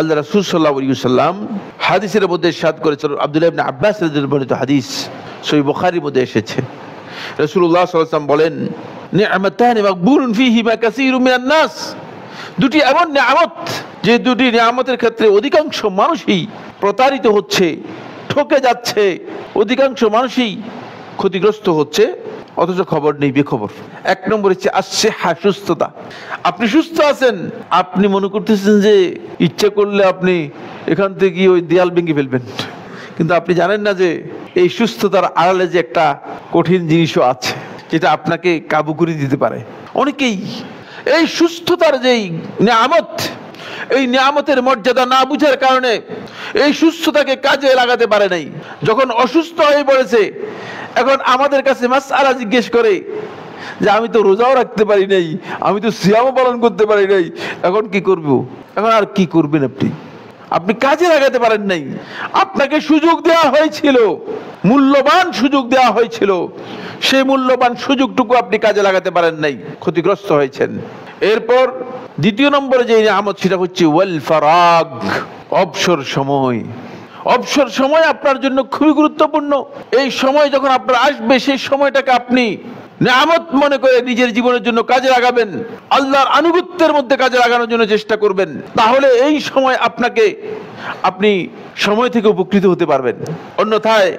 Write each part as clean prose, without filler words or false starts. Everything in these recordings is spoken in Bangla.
আল্লাহ রাসূল সাল্লাল্লাহু আলাইহি ওয়াসাল্লাম হাদিসের মধ্যে ইরশাদ করেছেন, আব্দুল্লাহ ইবনে আব্বাস রাদিয়াল্লাহু আনহু হাদিস সহিহ বুখারীর মধ্যে এসেছে, রাসূলুল্লাহ সাল্লাল্লাহু আলাইহি ওয়াসাল্লাম বলেন, নি'মাতানি মাগবুরুন ফীহিমা কাসীরুম মিনান নাস, দুটি এমন নিয়ামত যে দুটি নিয়ামতের ক্ষেত্রে অধিকাংশ মানুষই প্রতারিত হচ্ছে, ঠকে যাচ্ছে, অধিকাংশ মানুষই ক্ষতিগ্রস্ত হচ্ছে, অথচ খবর নেই, বেখবর। এক নম্বর হচ্ছে আসিহা, সুস্থতা। আপনি সুস্থ আছেন, আপনি মনে করতেছেন যে ইচ্ছা করলে আপনি এখান থেকে ওই দেয়াল ভেঙে ফেলবেন, কিন্তু আপনি জানেন না যে এই সুস্থতার আড়ালে যে একটা কঠিন জিনিসও আছে যেটা আপনাকে কাবু করে দিতে পারে। অনেকেই এই সুস্থতার যেই নিয়ামত, এই নিয়ামতের মর্যাদা না বুঝার কারণে এই সুস্থতাকে কাজে লাগাতে পারে নাই। যখন অসুস্থ হয়ে পড়েছে, এখন আমাদের কাছে মাসআলা জিজ্ঞেস করে যে আমি তো রোজাও রাখতে পারি নাই, আমি তো সিয়ামও পালন করতে পারি নাই, এখন কি করব? এখন আর কি করবেন? আপনি কাজে লাগাতে পারেন নাই। আপনাকে সুযোগ দেওয়া হয়েছিল, মূল্যবান সুযোগ দেওয়া হয়েছিল, সেই মূল্যবান সুযোগটুকু আপনি কাজে লাগাতে পারেন নাই, ক্ষতিগ্রস্ত হয়েছেন। এরপর দ্বিতীয় নম্বরে যে নিয়ামত, সেটা হচ্ছে ওয়াল ফারাগ, অবসর সময়। অবসর সময় আপনার জন্য খুবই গুরুত্বপূর্ণ। এই সময় যখন আপনার আসবে, সেই সময়টাকে আপনি নিয়ামত মনে করে নিজের জীবনের জন্য কাজে লাগাবেন, আল্লাহর আনুগত্যের মধ্যে কাজে লাগানোর জন্য চেষ্টা করবেন। তাহলে এই সময় আপনি সময় থেকে উপকৃত হতে পারবেন। অন্যথায়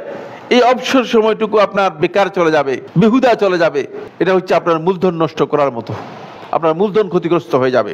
এই অবসর সময়টুকু আপনার বেকার চলে যাবে, বেহুদা চলে যাবে। এটা হচ্ছে আপনার মূলধন নষ্ট করার মতো, আপনার মূলধন ক্ষতিগ্রস্ত হয়ে যাবে।